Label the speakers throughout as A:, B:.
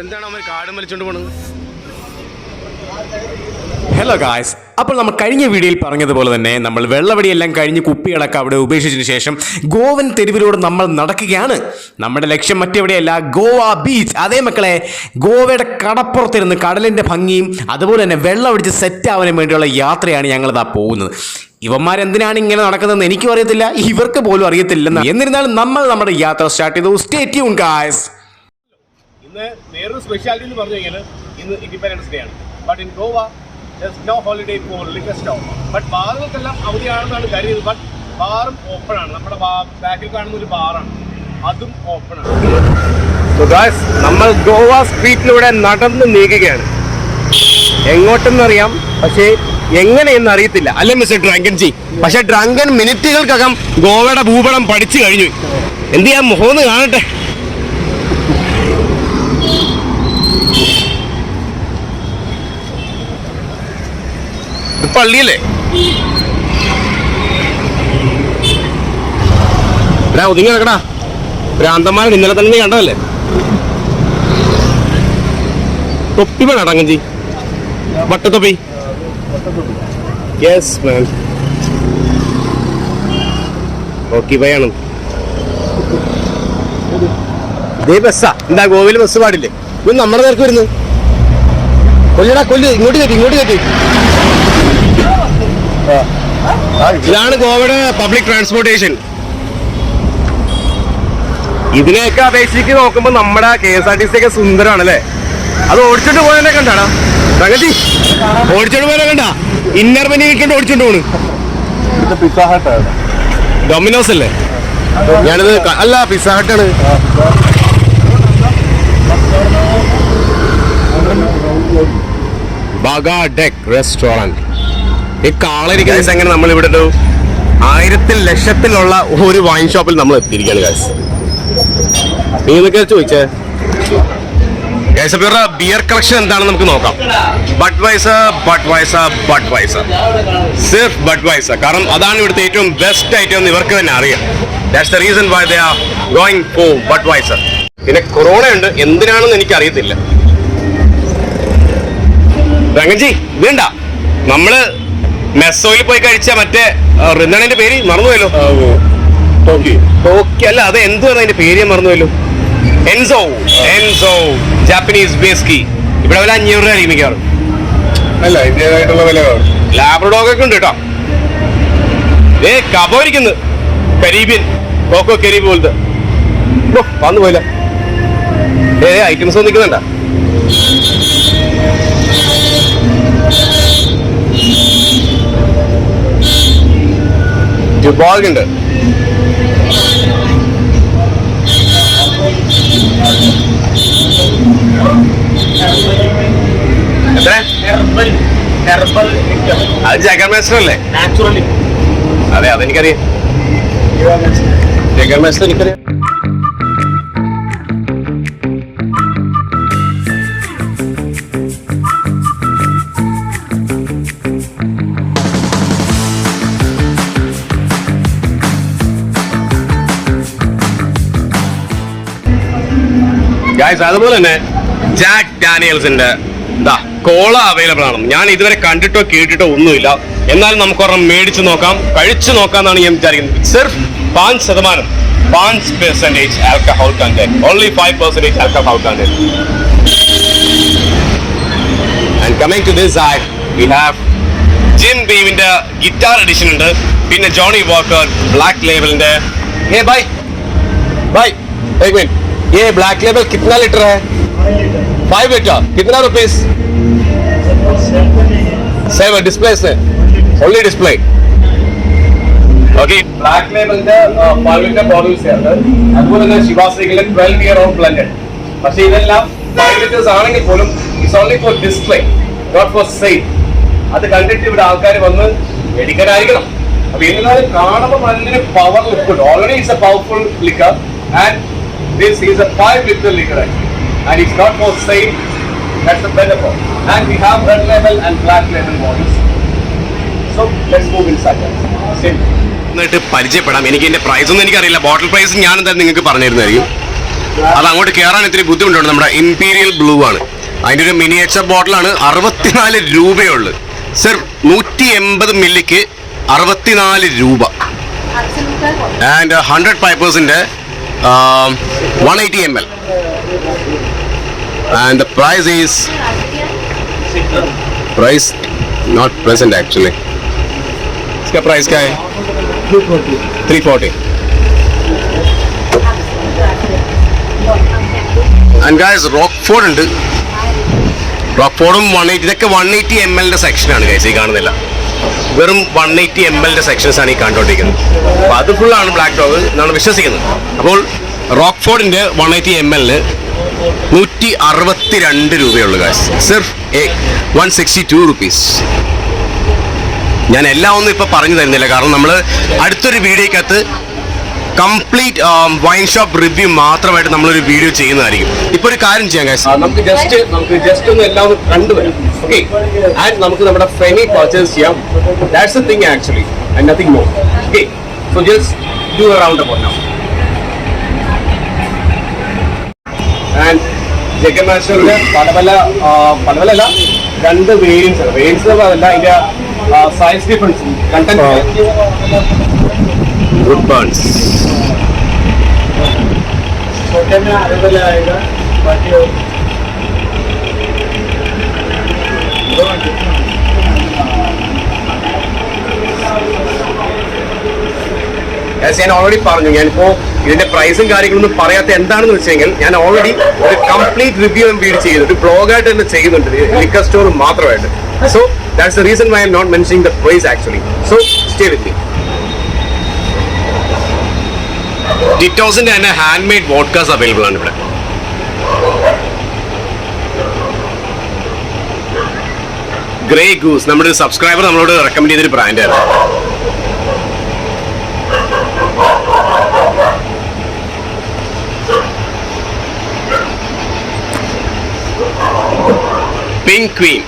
A: എന്താണ് അവൻ കാടും വലിച്ചോണ്ട് പോണത്?
B: ഹലോ ഗായ്സ്, അപ്പോൾ നമ്മൾ കഴിഞ്ഞ വീഡിയോയിൽ പറഞ്ഞതുപോലെ തന്നെ നമ്മൾ വെള്ളവടിയെല്ലാം കഴിഞ്ഞ് കുപ്പികളൊക്കെ അവിടെ ഉപേക്ഷിച്ചതിന് ശേഷം ഗോവൻ തെരുവിലൂടെ നമ്മൾ നടക്കുകയാണ്. നമ്മുടെ ലക്ഷ്യം മറ്റെവിടെയല്ല, ഗോവ ബീച്ച്. അതേ മക്കളെ, ഗോവയുടെ കടപ്പുറത്തിരുന്ന് കടലിൻ്റെ ഭംഗിയും അതുപോലെ തന്നെ വെള്ളമടിച്ച് സെറ്റ് ആവാനും വേണ്ടിയുള്ള യാത്രയാണ് ഞങ്ങളിതാ പോകുന്നത്. ഇവന്മാരെന്തിനാണ് ഇങ്ങനെ നടക്കുന്നതെന്ന് എനിക്കും അറിയത്തില്ല, ഇവർക്ക് പോലും അറിയത്തില്ലെന്ന്. എന്നിരുന്നാലും നമ്മൾ നമ്മുടെ യാത്ര സ്റ്റാർട്ട് ചെയ്തു. Stay tune guys.
A: ഇന്ന് വേറൊരു സ്പെഷ്യാലിറ്റി എന്ന് പറഞ്ഞു കഴിഞ്ഞാൽ ഇന്ന് ഇൻഡിപെൻഡൻസ് ഡേ ആണ്. But in Goa no holiday for liquor store. But ബാറുകൾക്കെല്ലാം അവധിയാണെന്നാണ് കരുതിയത്. ബട്ട് ബാറും ഓപ്പൺ ആണ്. നമ്മുടെ ബാക്കിൽ കാണുന്ന ഒരു ബാറാണ്, അതും ഓപ്പൺ ആണ്. നമ്മൾ ഗോവ സ്ട്രീറ്റിലൂടെ നടന്ന് നീങ്ങുകയാണ്. എങ്ങോട്ടെന്നറിയാം, പക്ഷേ എങ്ങനെയെന്ന് അറിയത്തില്ല. അല്ലേ മിസ്റ്റർ ഡ്രങ്കൻ ജി? പക്ഷെ ഡ്രങ്കൻ മിനിറ്റുകൾക്കകം ഗോവയുടെ ഭൂപടം പഠിച്ചു കഴിഞ്ഞു. എന്ത് ചെയ്യാൻ, മുഖമൊന്ന് കാണട്ടെ. പള്ളിയല്ലേ? ഒതുങ്ങി കിടക്കടാ, ഭ്രാന്തന്മാരുടെ ഇന്നലെ തന്നെ കണ്ടതല്ലേ. തൊപ്പി വേണം ഡ്രങ്കൻ ജി, വട്ടത്തൊപ്പി. യെസ് മാൻ, ഓക്കെ ബൈയാണ്. ഇതേ ബസ്സാ. എന്താ ഗോവയിൽ ബസ് പാടില്ലേ? ഇത് നമ്മുടെ നേർക്ക് വരുന്നു. കൊല്ലടാ കൊല്ല്, ഇങ്ങോട്ട് കയറ്റി, ഇങ്ങോട്ട് കയറ്റി. ഇതാണ് ഗോവയുടെ പബ്ലിക് ട്രാൻസ്പോർട്ടേഷൻ. ഇതിനെയൊക്കെ അപേക്ഷിച്ച് നോക്കുമ്പോ നമ്മുടെ KSRTC ഒക്കെ സുന്ദരാണല്ലേ. അത് ഓടിച്ചോണ്ട് പോയതിനെ കണ്ടാടാ പ്രഗതി, ഓടിച്ചോണ്ട് പോയതിനെ കണ്ടാ? ഇന്നർ മെനി വീക്കെൻഡ് ഓടിച്ചോണ്ട് പോണ്. ഡൊമിനോസ് അല്ലേ? ഞാനിത് അല്ല, പിസ്സ ഹട്ടാണ്. ബഗാഡെക് റെസ്റ്റോറന്റ്. ഈ കാളരിക്കുന്ന എങ്ങനെ നമ്മൾ ഇവിടെ ഒരു 1000 ലക്ഷത്തിലുള്ള ഒരു വൈൻ ഷോപ്പിൽ നമ്മൾ എത്തിയിരിക്കുകയാണ് ഗൈസ്. നീ എന്നൊക്കെ ചോദിച്ചേ ഗൈസ്. അപ്പോൾ ഇവരുടെ ബിയർ കളക്ഷൻ എന്താണെന്ന് നമുക്ക് നോക്കാം. ബഡ്വൈസർ, സിർഫ് ബഡ്വൈസർ. കാരണം അതാണ് ഇവിടുത്തെ ഏറ്റവും ബെസ്റ്റ് ഐറ്റം എന്ന് ഇവർക്ക് തന്നെ അറിയാം. That's the reason why they are going for Budweiser. പിന്നെ കൊറോണ ഉണ്ട്, എന്തിനാണെന്ന് എനിക്ക് അറിയത്തില്ല. രംഗൻജി വേണ്ട, നമ്മള് മെസ്സോയിൽ പോയി കഴിച്ച മറ്റേ എന്താണ് അതിന്റെ പേര് മറന്നുപോയല്ലോ. ടോക്കി അല്ല, അത് എന്തുവാണ് അതിന്റെ പേര് ഞാൻ മറന്നുപോയല്ലോ. Enzo Japanese ബേസ്കി. ഇവിടെ വില 500 രൂപ മിക്കവാറും. അല്ല, ഇന്ത്യയിലായിട്ടുള്ള വില. ലാബ്രഡോഗൊക്കെ ഉണ്ട് കേട്ടോ. കബോ ഇരിക്കുന്നു, കരീബിയൻ കോക്കോ കരീബ് പോലത്തെ. വന്നു പോയില്ല. ഐറ്റംസ് ഒന്നും നിൽക്കുന്നുണ്ട. ഉണ്ട്. അത് ജഗർ മാസ്റ്റർ അല്ലേ? നാച്ചുറലി. അതെ, അതെനിക്കറിയാം. ജഗർ മാസ്റ്റർ എനിക്കറിയാം. ഗൈസ്, അതുപോലെ തന്നെ ജാക്ക് ഡാനിയൽസിന്റെ കോള അവൈലബിൾ ആണ്. ഞാൻ ഇതുവരെ കണ്ടിട്ടോ കേട്ടിട്ടോ ഒന്നുമില്ല. എന്നാലും നമുക്ക് ഒരെണ്ണം മേടിച്ചു നോക്കാം, കഴിച്ചു നോക്കാന്നാണ് ഞാൻ വിചാരിക്കുന്നത്. സിർഫ് 5% alcohol content, only 5% alcohol content. And coming to this side we have Jim ബീവിന്റെ ഗിറ്റാർ എഡിഷൻ ഉണ്ട്. പിന്നെ ജോണി വാക്കർ ബ്ലാക്ക് ലേബലിന്റെ. एक मिनट, ये ब्लैक लेबल कितना लीटर है? 5 लीटर. कितना रुपीस? 7. डिस्प्ले से only display. Okay, black label ന്റെ 5 ലിറ്റർ ബോട്ടിൽസ് ആണ്. അതുപോലെ തന്നെ ശിവാശ്രീകളുടെ 12 ഇയർ ഓഫ് ബ്ലെൻഡഡ്. പക്ഷേ ഇതെല്ലാം 5 ലിറ്റേഴ്സ് ആണെങ്കിൽ പോലും it's only for display, not for sale. അത് കണ്ടിട്ട് ഇവിടെ ആൾക്കാർ വന്ന് മേടിക്കാനായിരിക്കണം. അപ്പൊ എന്നാലും കാണുമ്പോൾ നല്ലൊരു power liquid. Already it's A powerful liquor and this is a 5 liter liquor and it's not for sale. That's the better part. And we have red label and black label bottles. So let's move inside. എന്നിട്ട് പരിചയപ്പെടാം. എനിക്ക് ഇതിന്റെ price ഒന്നും എനിക്കറിയില്ല. ബോട്ടിൽ price ഞാൻ എന്തായാലും നിങ്ങൾക്ക് പറഞ്ഞു തരുന്നതായിരിക്കും.
B: അത് അങ്ങോട്ട് കയറാൻ ഇത്തിരി ബുദ്ധിമുട്ടുണ്ട്. നമ്മുടെ ഇംപീരിയൽ ബ്ലൂ ആണ്, അതിൻ്റെ ഒരു മിനിയേച്ചർ ബോട്ടിലാണ്. 64 രൂപയുള്ളു സർ. 180 മില്ലിക്ക് 64 രൂപ. And 100 പൈപ്പേഴ്സിൻ്റെ 180 ml. And the price is not present actually. इसका प्राइस क्या है? 340. And guys, Rockford ഉണ്ട്. റോക്ക്ഫോർഡും 180, ഇതൊക്കെ 180 ml സെക്ഷനാണ് ഗൈസ്. ഈ കാണുന്നില്ല, വെറും 180 ml സെക്ഷൻസ് ആണ് ഈ കണ്ടുകൊണ്ടിരിക്കുന്നത്. അപ്പോൾ അത് ഫുള്ളാണ് ബ്ലാക്ക് ഡോഗ് എന്നാണ് വിശ്വസിക്കുന്നത്. അപ്പോൾ റോക്ക്ഫോർഡിൻ്റെ 180 ml 162 രൂപയുള്ളൂ ഗൈസ്. സിർഫ് 162 റുപ്പീസ്. ഞാൻ എല്ലാം ഒന്നും ഇപ്പോൾ പറഞ്ഞു തരുന്നില്ല, കാരണം നമ്മൾ അടുത്തൊരു വീഡിയോക്കകത്ത് കംപ്ലീറ്റ് വൈൻ ഷോപ്പ് റിവ്യൂ മാത്രമായിട്ട് നമ്മളൊരു വീഡിയോ ചെയ്യുന്നതായിരിക്കും. ഇപ്പോൾ ഒരു കാര്യം ചെയ്യാം ഗൈസ്, നമുക്ക് ജസ്റ്റ് ഒന്ന് എല്ലാം ഒന്ന് കണ്ടുവരാം. ഓക്കെ, ആൻഡ് നമുക്ക് നമ്മുടെ ഫെനി പർച്ചേസ് ചെയ്യാം. That's the thing actually, and nothing more. Okay, so just do a round about now. And ജെക്കെ മാസ്റ്ററിന്റെ പല അല്ല 2 വേരിയൻസ് ആണ്. വേരിയൻസ് അതല്ല, അതിന്റെ സൈസ് ഡിഫറൻസ്, കണ്ടന്റ്. गुड बर्न्स छोटे में अवेलेबल आएगा, बाकी ഞാൻ ഓൾറെഡി പറഞ്ഞു. ഞാനിപ്പോൾ ഇതിന്റെ പ്രൈസും കാര്യങ്ങളൊന്നും പറയാത്ത എന്താണെന്ന് വെച്ചെങ്കിൽ, ഞാൻ ഓൾറെഡി ഒരു കംപ്ലീറ്റ് റിവ്യൂ വീഡിയോ ചെയ്തു, ഒരു ബ്ലോഗായിട്ട് തന്നെ ചെയ്യുന്നുണ്ട് ലിക്കർ സ്റ്റോർ മാത്രമായിട്ട്. So that's the reason why I'm not mentioning the price actually. So stay with me. ഡിറ്റോസിന്റെ തന്നെ ഹാൻഡ് മെയ്ഡ് വോഡ്കാസ് അവൈലബിൾ ആണ് ഇവിടെ. ഗ്രേ ഗൂസ് നമ്മുടെ ഒരു സബ്സ്ക്രൈബർ നമ്മളോട് റെക്കമെൻഡ് ചെയ്തൊരു ബ്രാൻഡായിരുന്നു. Pink queen,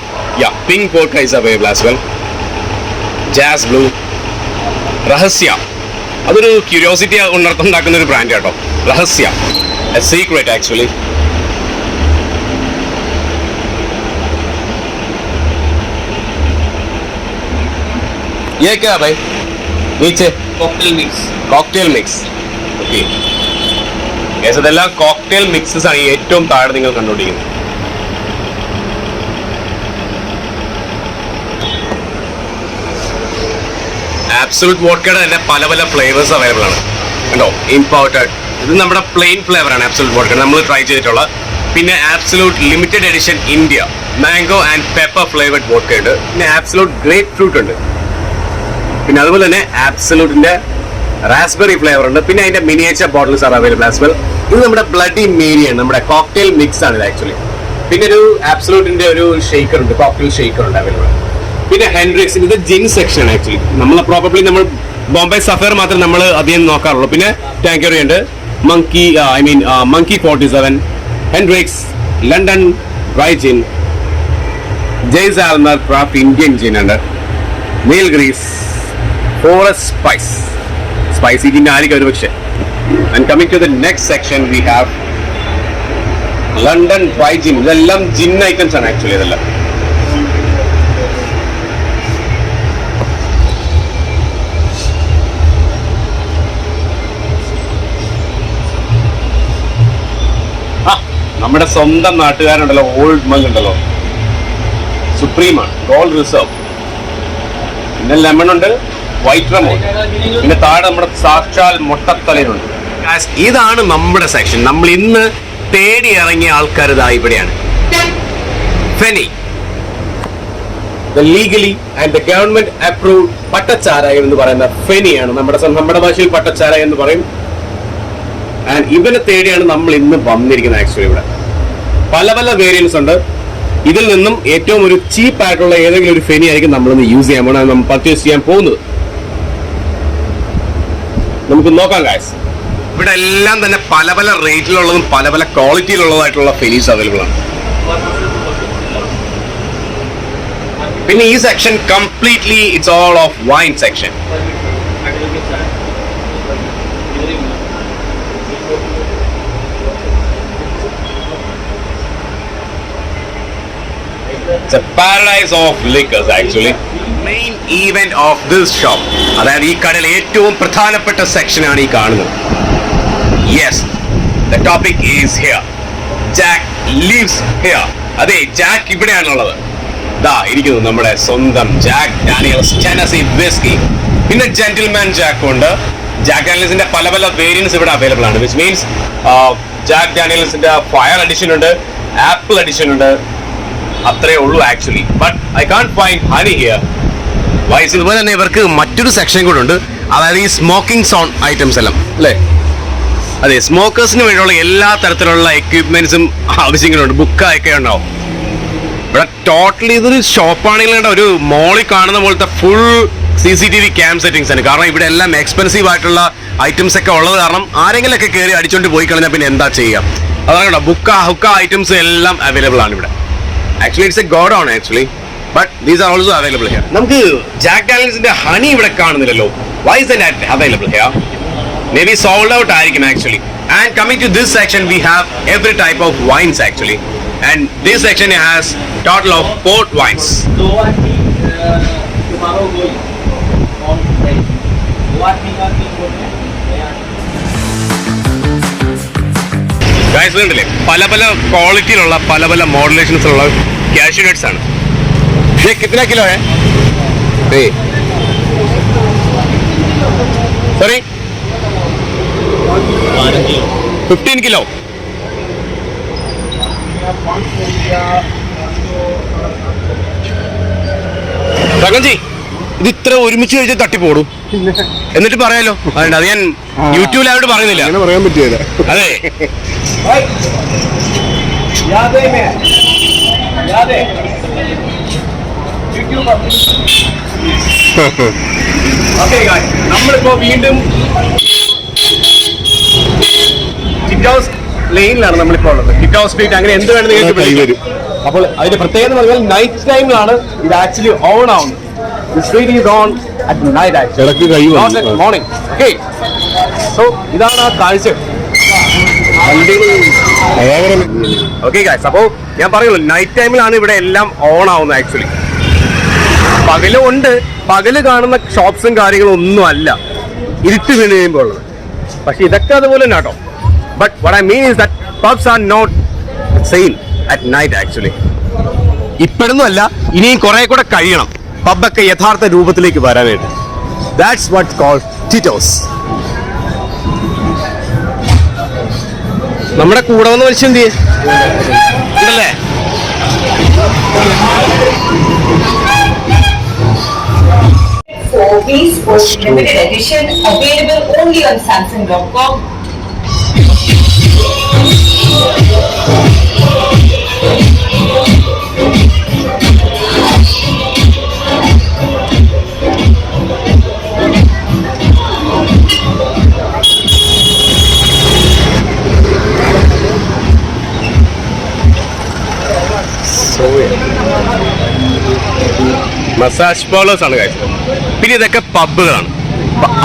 B: pink vodka is available as well. Jazz blue, Rahasya, അതൊരു ക്യൂരിയോസിറ്റി ഉണ്ടാക്കുന്ന ഒരു ബ്രാൻഡ് കേട്ടോ. രഹസ്യ, എ സീക്രട്ട് ആക്ച്വലി. ये क्या भाई? नीचे കോക്ടെയിൽ മിക്സ്. ഓക്കെ, ഇതെല്ലാം കോക്ടെയിൽ മിക്സസ് ആണ്. ഏറ്റവും താഴെ നിങ്ങൾ കണ്ടുകൊണ്ടിരിക്കുന്നത്. ആബ്സലൂട്ട് വോഡ്കയുടെ തന്നെ പല ഫ്ലേവേഴ്സ് അവൈലബിൾ ആണ് കണ്ടോ. ഇമ്പോർട്ടഡ്, ഇത് നമ്മുടെ പ്ലെയിൻ ഫ്ലേവർ ആണ് ആബ്സലൂട്ട് വോഡ്ക, നമ്മൾ ട്രൈ ചെയ്തിട്ടുള്ള. പിന്നെ absolute limited edition India mango and pepper flavoured vodka ഉണ്ട്. പിന്നെ ആബ്സലൂട്ട് ഗ്രേപ്പ് ഫ്രൂട്ട് ഉണ്ട്. പിന്നെ അതുപോലെ തന്നെ ആബ്സലൂട്ടിന്റെ റാസ്ബെറി ഫ്ലേവർ ഉണ്ട്. പിന്നെ അതിന്റെ miniature bottles are available as well. ഇത് നമ്മുടെ ബ്ലഡി മേരി ആണ്, നമ്മുടെ കോക്ടെയിൽ മിക്സ് ആണ് ഇത് ആക്ച്വലി. പിന്നെ ഒരു ആബ്സലൂട്ടിന്റെ ഒരു ഷേക്കർ ഉണ്ട്, കോക്ടെയിൽ ഷേക്കർ ഉണ്ട് അവൈലബിൾ. പിന്നെ ഹെൻഡ്രിക്സിന് ഇത് ജിൻ സെക്ഷൻ ആക്ച്വലി. നമ്മൾ പ്രോബബ്ലി നമ്മൾ ബോംബെ സഫയർ മാത്രം നമ്മൾ അധികം നോക്കാറുള്ളൂ. പിന്നെ ടാങ്കറി ഉണ്ട്, monkey 47, Hendricks, London dry gin, Jaisalmer craft Indian gin ഉണ്ട്, Nilgiris, forest spicy gin ആയിരിക്കും ഒരു പക്ഷേ. And coming to the next section we have London dry gin. ഇതെല്ലാം ജിൻ ഐറ്റംസ് ആണ് ആക്ച്വലി. ഇതെല്ലാം നമ്മുടെ സ്വന്തം നാട്ടുകാരുണ്ടല്ലോ, ഓൾഡ് മങ് ഉണ്ടല്ലോ, സുപ്രീമാണ്, ഗോൾഡ് റിസർവ്. പിന്നെ ലെമൺ ഉണ്ട്, വൈറ്റ് റം ഉണ്ട്. പിന്നെ താഴെ നമ്മുടെ സാക്ഷാൽ മുട്ടത്തലയുണ്ട്. ഇതാണ് നമ്മുടെ സെക്ഷൻ. നമ്മൾ ഇന്ന് തേടി ഇറങ്ങിയ ആൾക്കാർ ഇതാ ഇവിടെയാണ്. Feni, legally and the government approved പട്ടച്ചാരായം എന്ന് പറയുന്ന ഫെനിയാണ്. നമ്മുടെ ഭാഷയിൽ പട്ടച്ചാരായം എന്ന് പറയും. ആൻഡ് ഇവനെ തേടിയാണ് നമ്മൾ ഇന്ന് വന്നിരിക്കുന്നത്. ആക്ച്വലി ഇവിടെ പല വേരിയൻസ് ഉണ്ട്. ഇതിൽ നിന്നും ഏറ്റവും ഒരു ചീപ്പ് ആയിട്ടുള്ള ഏതെങ്കിലും ഒരു ഫെനി ആയിരിക്കും നമ്മളിന്ന് യൂസ് ചെയ്യാൻ പോകുന്നത്, നമ്മൾ പർച്ചേസ് ചെയ്യാൻ പോകുന്നത്. നമുക്ക് നോക്കാം ഗൈസ്. ഇവിടെ എല്ലാം തന്നെ പല റേറ്റിലുള്ളതും പല ക്വാളിറ്റിയിലുള്ളതായിട്ടുള്ള ഫെനീസ് അവൈലബിൾ ആണ്. പിന്നെ ഈ section completely it's all of wine section.
A: It's a paradise of liquors actually.
B: Main event of this shop, അതായത് ഈ കടയിൽ ഏറ്റവും പ്രധാനപ്പെട്ട സെക്ഷനാണ് ഈ കാണുന്നത്. Yes, the topic is here. Jack lives here. അതെ, ജാക്ക് ഇവിടെയാണുള്ളത്. ദാ ഇരിക്കുന്നു നമ്മുടെ സ്വന്തം ജാക്ക് ഡാനിയൽസ് ടെനസി വിസ്കി. പിന്നെ ജെന്റിൽമാൻ ജാക്ക് ഉണ്ട്. ജാക്ക് ഡാനിയൽസിന്റെ പല പല വേരിയൻസ് ഇവിടെ അവൈലബിൾ ആണ്. വിച്ച് മീൻസ് ജാക്ക് ഡാനിയൽസിന്റെ ഫയർ എഡിഷൻ ഉണ്ട്, ആപ്പിൾ എഡിഷൻ ഉണ്ട്. അത്രേ ഉള്ളൂ actually. But I can't find honey here. വൈസ് ഇതുപോലെ തന്നെ ഇവർക്ക് മറ്റൊരു സെക്ഷൻ കൂടെ ഉണ്ട്, അതായത് ഈ സ്മോക്കിംഗ് സോൺ ഐറ്റംസ് എല്ലാം അല്ലേ. അതെ, സ്മോക്കേഴ്സിന് വേണ്ടിയുള്ള എല്ലാ തരത്തിലുള്ള എക്യുപ്മെന്റ്സും ആവശ്യങ്ങളുണ്ട്. ബുക്കൊക്കെ ഉണ്ടാവും ഇവിടെ. ടോട്ടലി ഇതൊരു ഷോപ്പാണെങ്കിൽ ഒരു മോളിൽ കാണുന്ന പോലത്തെ ഫുൾ CCTV ക്യാം സെറ്റിംഗ്സ് ആണ്. കാരണം ഇവിടെ എല്ലാം എക്സ്പെൻസീവ് ആയിട്ടുള്ള ഐറ്റംസ് ഒക്കെ ഉള്ളത് കാരണം ആരെങ്കിലും ഒക്കെ കയറി അടിച്ചോണ്ട് പോയി കളഞ്ഞാൽ പിന്നെ എന്താ ചെയ്യുക. അതാണ് കേട്ടോ, ഹുക്ക ഐറ്റംസ് എല്ലാം അവൈലബിൾ ആണ് ഇവിടെ. Actually it's a god on actually, but these are also available here. നമുക്ക് ജാക്ക് ഡാനിയൽസിന്റെ ഹണി ഇവിടെ കാണുന്നില്ലല്ലോ. Why is that available here? Maybe sold out ആയിരിക്കും actually. And coming to this section we have every type of wines actually. And this section has total of 4 wines. Guys കണ്ടില്ലേ, പല പല ക്വാളിറ്റിയിലുള്ള പല പല modulations ഉള്ള cashew nuts ആണ്. ये कितना किलो है? Sorry 15 kilo. സകൽജി, ഇത് ഇത്ര ഒരുമിച്ച് കഴിച്ച് തട്ടിപ്പോടും എന്നിട്ട് പറയാലോ. അതുകൊണ്ട് അത് ഞാൻ യൂട്യൂബിലായിട്ട് പറയുന്നില്ല.
C: അങ്ങനെ പറയാൻ പറ്റിയല്ല.
B: അതെ,
A: നമ്മളിപ്പോ വീണ്ടും ടിറ്റ് ഹൗസ് ലെയിനിലാണ് നമ്മളിപ്പോ ഉള്ളത്. ടിറ്റ് ഹൗസ് സ്ട്രീറ്റ്, അങ്ങനെ എന്ത് വേണം നിങ്ങൾക്ക് വരും. അപ്പോൾ അതിന്റെ പ്രത്യേകത എന്ന് പറഞ്ഞാൽ നൈറ്റ് ടൈമിലാണ് ഇത് ആക്ച്വലി ഓൺ ആവുന്നത്. The street is on at night actually.
C: ഇടയ്ക്ക് കൈ
A: Not at morning. Okay. So ഇതാണ് ആ കാഴ്ച. ഓക്കെ ഗൈസ്, അപ്പോൾ ഞാൻ പറയുള്ളൂ നൈറ്റ് ടൈമിലാണ് ഇവിടെ എല്ലാം ഓൺ ആവുന്നത് ആക്ച്വലി. പകലും ഉണ്ട്, പകല് കാണുന്ന ഷോപ്സും കാര്യങ്ങളും ഒന്നും അല്ല ഇരുട്ട് വീണ് കഴിയുമ്പോൾ ഉള്ളത്. പക്ഷെ ഇതൊക്കെ അതുപോലെ തന്നെ കേട്ടോ. But what I mean is that pubs are not same at night actually. ഇപ്പോഴൊന്നും അല്ല, ഇനിയും കുറെ കൂടെ കഴിയണം പബ്ബൊക്കെ യഥാർത്ഥ രൂപത്തിലേക്ക് വരാനായിട്ട്. That's what called Tito's. നമ്മുടെ കൂടെ വന്ന് മനുഷ്യൻ എന്ത് ചെയ്യല്ലേ?
D: Limited edition available only on Samsung.com.
B: Massage parlours ആണ് കാര്യം. പിന്നെ ഇതൊക്കെ പബ്ബുകളാണ്.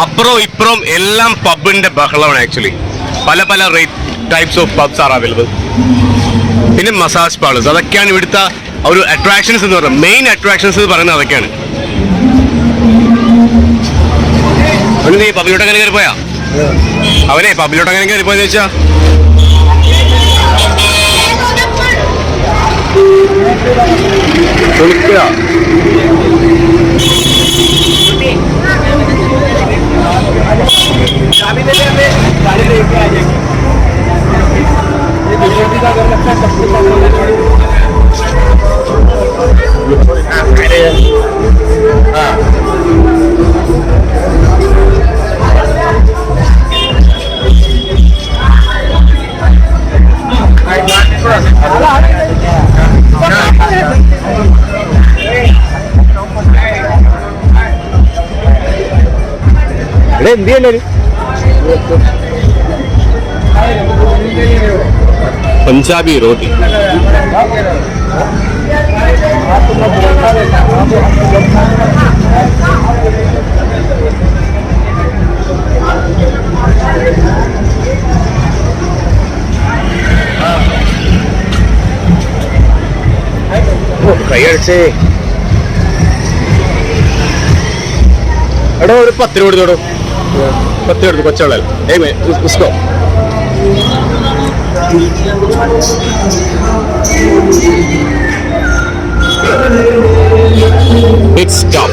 B: അപ്പുറവും ഇപ്പുറവും എല്ലാം പബ്ബിന്റെ ബഹളമാണ് ആക്ച്വലി. പല പല types of puffs are available. പിന്നെ മസാജ് പാർലേഴ്സ്, അതൊക്കെയാണ് ഇവിടുത്തെ ഒരു അട്രാക്ഷൻസ് എന്ന് പറയുന്നത്. മെയിൻ അട്രാക്ഷൻസ് എന്ന് പറയുന്നത് അതൊക്കെയാണ്. നീ പബ്ബിലോട്ട് അങ്ങനെ കയറി പോയാ? അവനെ പബ്ബിലോട്ട് അങ്ങനെ കയറി പോയെന്ന് വെച്ചാ
A: എന്ത് ചെയ്യല്ലേ
B: പഞ്ചാബി റോട്ടി. കൈ അടിച്ചേ. എടോ ഒരു 10 രൂപ കൊടുത്തോടോ. 10 എടുത്തു കൊച്ചുള്ള. ഉസ്കോ It's top.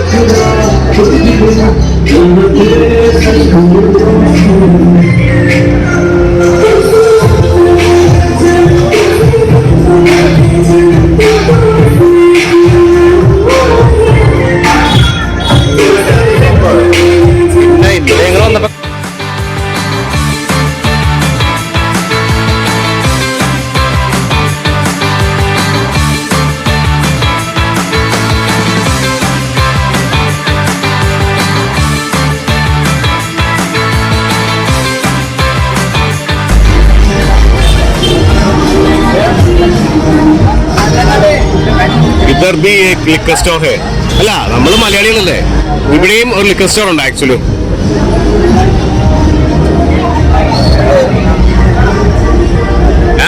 B: ഇധർ ബി ഏക് ലിക്കർ സ്റ്റോർ ഹേ. അല്ല നമ്മൾ മലയാളികളല്ലേ, ഇവിടെയും ഒരു ലിക്കർ സ്റ്റോർ ഉണ്ട് ആക്ച്വലി.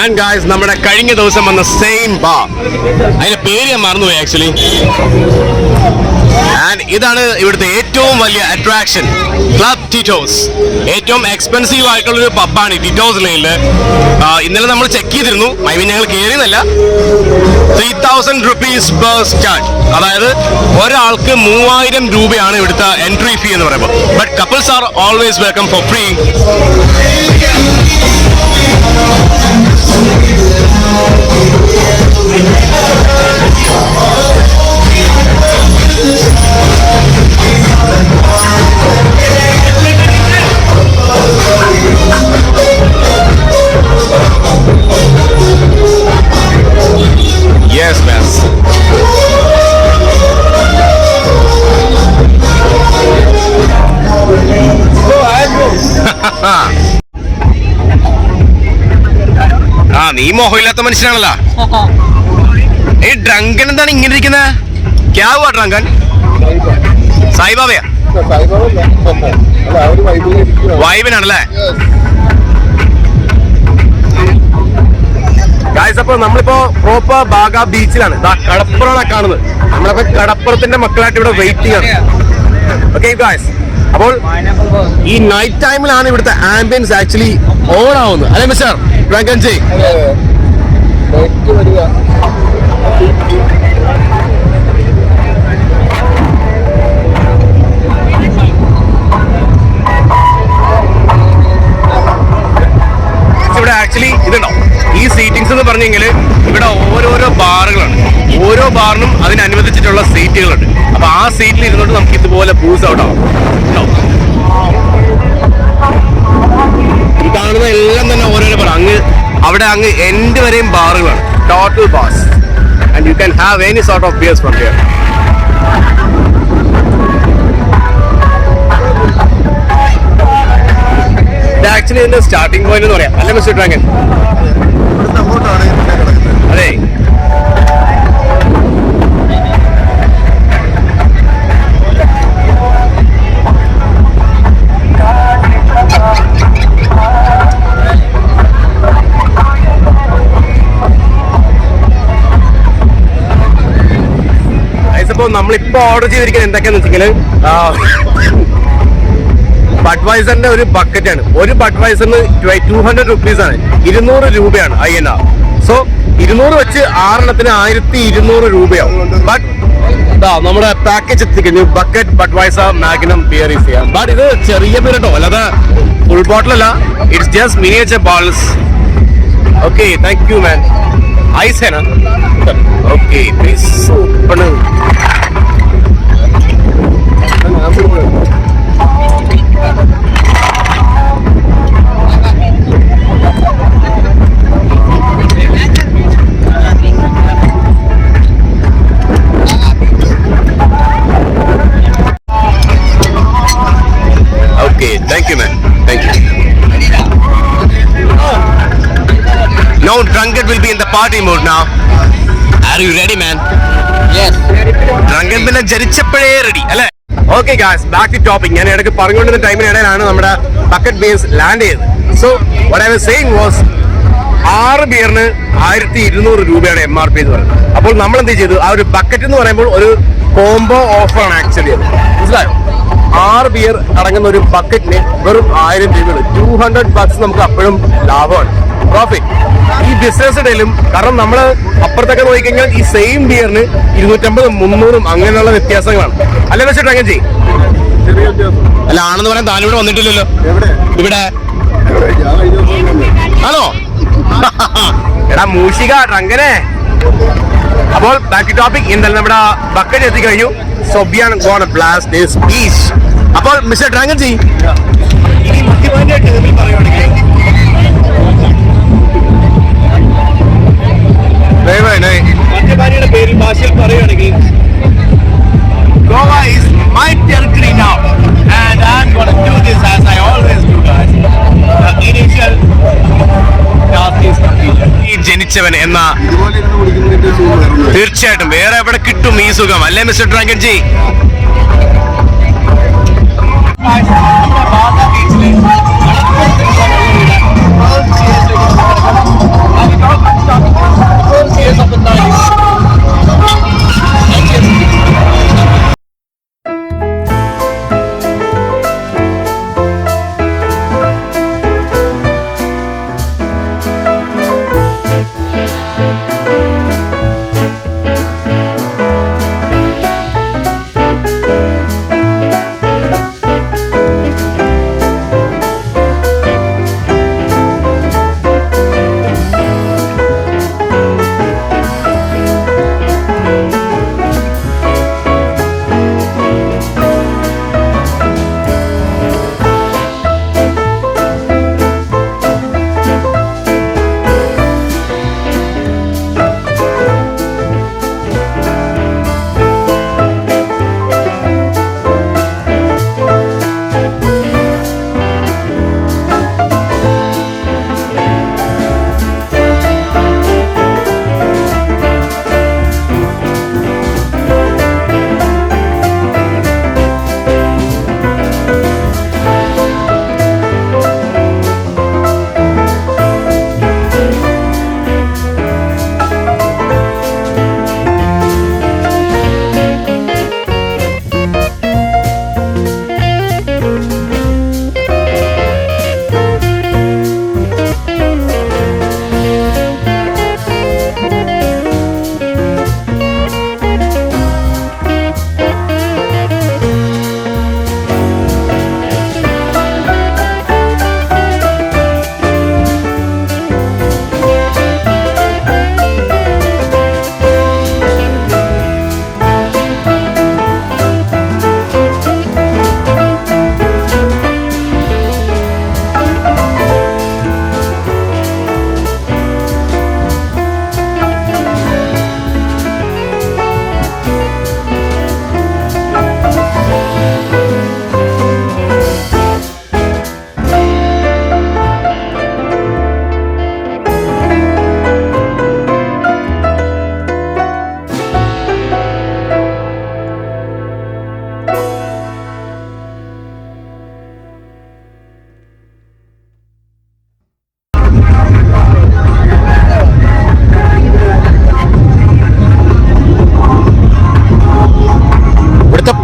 B: ആൻഡ് ഗായ്സ്, നമ്മുടെ കഴിഞ്ഞ ദിവസം വന്ന സെയിം ബാർ, അതിന്റെ പേര് ഞാൻ മറന്നുപോയി ആക്ച്വലി. ആൻഡ് ഇതാണ് ഇവിടുത്തെ ഏറ്റവും വലിയ അട്രാക്ഷൻ, ക്ലബ് ടിറ്റോസ്. ഏറ്റവും എക്സ്പെൻസീവ് ആയിട്ടുള്ള ഒരു പബ്ബാണ് ടിറ്റോസ് ലൈനില്. ഇന്നലെ നമ്മൾ ചെക്ക് ചെയ്തിരുന്നു, ഐ മീൻ ഞങ്ങൾ കയറിയെന്നല്ല. 3000 rupees per start, അതായത് ഒരാൾക്ക് 3000 രൂപയാണ് ഇവിടുത്തെ എൻട്രി ഫീ എന്ന് പറയുമ്പോൾ. But couples are always welcome four free. Yes, man. നീ മോഹമില്ലാത്ത മനുഷ്യനാണല്ലോ. ഈ ഡ്രങ്കൻ എന്താണ് ഇങ്ങനെ ഇരിക്കുന്നത്? ക്യാ ഹുവാ ഡ്രങ്കൻ? സായിബാബയാ? വൈബിനാണല്ലേ? ഗായ്സ്, അപ്പൊ നമ്മളിപ്പോ പ്രോപ്പർ ബാഗ ബീച്ചിലാണ്. കടപ്പുറമാണ് കാണുന്നത്. നമ്മളപ്പോ കടപ്പുറത്തിന്റെ മക്കളായിട്ട് ഇവിടെ വെയിറ്റ് ചെയ്യണം. ഓക്കെ ഗായ്സ്, അപ്പോൾ ഈ നൈറ്റ് ടൈമിലാണ് ഇവിടുത്തെ ആംബിയൻസ് ആക്ച്വലി ഓൺ ആവുന്നത്, അല്ലേ മിസ്റ്റർ ഡ്രങ്കൻജി? ഇവിടെ ആക്ച്വലി ഇതുണ്ടോ, ഈ സീറ്റിംഗ്സ് എന്ന് പറഞ്ഞെങ്കിൽ ഇവിടെ ഓരോരോ ബാറുകളാണ്. ഓരോ ബാറിനും അതിനനുവദിച്ചിട്ടുള്ള സീറ്റുകളുണ്ട്. അപ്പൊ ആ സീറ്റിൽ ഇരുന്നിട്ട് നമുക്ക് ഇതുപോലെ ബൂസ് ഔട്ട് ആവും. ഈ കാണുന്ന എല്ലാം തന്നെ ഓരോരോ ബാർ. അവിടെ അങ്ങ് എൻഡ് വരെയും ബാറുകളാണ്, total bars. And you can have any sort of beers from here. ഇത് ആക്ച്വലി ഇതിന്റെ സ്റ്റാർട്ടിംഗ് പോയിന്റ് എന്ന് പറയാം, അല്ലേ മിസ്റ്റർ ഡ്രാങ്കൻ? അതെ. അപ്പോൾ നമ്മളിപ്പോ ഓർഡർ ചെയ്തിരിക്കുന്നത് എന്തൊക്കെയാന്ന് വെച്ചെങ്കിൽ ബഡ്വൈസറിന്റെ ഒരു ബക്കറ്റാണ്. ഒരു ബഡ്വൈസറിന് 200 rupees ആണ്, 200 രൂപയാണ് INR. സോ 200 വെച്ച് 6 1200 രൂപയാവും. ബട്ട് നമ്മുടെ പാക്കേജ് എത്തിക്കുന്നു, ബക്കറ്റ് ബഡ്വൈസർ മാഗ്നം ബിയർ ഈസ് ചെയ്യാം. ബട്ട് ഇത് ചെറിയ പേരട്ടോ, അല്ലാതെ ഫുൾ ബോട്ടിൽ അല്ല. It's just miniature bottles. Okay, thank you man. Ice है ना? Okay, please open. Okay, thank you man. Thank you. Now Drunken will be in the party mode now. Are you ready man?
C: Yes.
B: Drunken പിന്നെ ജനിച്ചപ്പോഴേ ready അല്ലേ? Okay guys, back to topic. ഞാൻ ഇടയ്ക്ക് പറഞ്ഞുകൊണ്ടിരുന്ന ടൈമിനിടയിലാണ് നമ്മുടെ ബക്കറ്റ് ബേസ് ലാൻഡ് ചെയ്തത്. So what I was saying was
A: 6 ബിയറിന് 1200 രൂപയാണ് MRP എന്ന് പറയുന്നത്. അപ്പോൾ നമ്മൾ എന്ത് ചെയ്തു, ആ ഒരു ബക്കറ്റ് എന്ന് പറയുമ്പോൾ ഒരു കോംബോ ഓഫറാണ് ആക്ച്വലി അത്, മനസ്സിലായോ? 6 ബിയർ അടങ്ങുന്ന ഒരു ബക്കറ്റിന് വെറും 1000 രൂപയാണ്. $200 നമുക്ക് അപ്പോഴും ലാഭമാണ്, പ്രോഫിറ്റ് ഈ ബിസിനസ് ഇടയിലും. കാരണം നമ്മൾ അപ്പുറത്തൊക്കെ നോക്കിക്കഴിഞ്ഞാൽ ഈ സെയിം ബിയറിന് 250, 300 അങ്ങനെയുള്ള വ്യത്യാസങ്ങളാണ്. അല്ലെ വെച്ചിട്ട് അങ്ങനെ ചെയ്യും. അല്ല ആണെന്ന് പറയാൻ താനിവിടെ വന്നിട്ടില്ലല്ലോ. ഇവിടെ ആണോ? എടാ മൂഷിക അങ്ങനെ. അപ്പോൾ ബാക്ക് ടു ടോപ്പിക്. എന്തായാലും നമ്മുടെ ബക്കറ്റ് എത്തിക്കഴിഞ്ഞു. സൊബിയാൻ ഗോണ ബ്ലാസ്റ്റ് ദിസ് ബീച്ച്. അപ്പോൾ മിസ്റ്റർ ഡ്രാഗൺ ജി, ഇനി മദ്യപാന്റെ ടേമിൽ പറയുവാണെങ്കിൽ മദ്യപാനിയുടെ പേരിൽ ഭാഷയിൽ പറയുകയാണെങ്കിൽ Goa is my territory now, and I'm gonna do this as I always do, guys. The initial task is completed. ഈ ജനിച്ചവൻ എന്ന തീർച്ചയായിട്ടും വേറെ എവിടെ കിട്ടും ഈ സുഖം, അല്ലേ മിസ്റ്റർ ഡ്രാഗൺ ജി?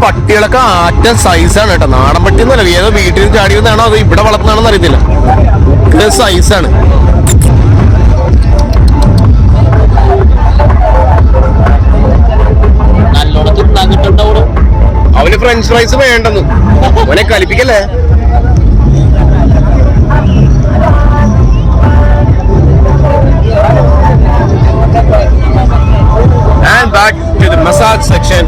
A: പട്ടികളൊക്കെ ആറ്റം സൈസാണ് കേട്ടോ. നാടൻ പട്ടി എന്നല്ല, ഏതോ വീട്ടിൽ ചാടി വന്നാണോ അത് ഇവിടെ വളർത്തുന്നതാണെന്ന് അറിയത്തില്ല. സൈസാണ്. അവന് ഫ്രഞ്ച് ഫ്രൈസ് വേണ്ടെന്ന്, അവനെ കലിപ്പിക്കല്ലേ. And back to the massage section.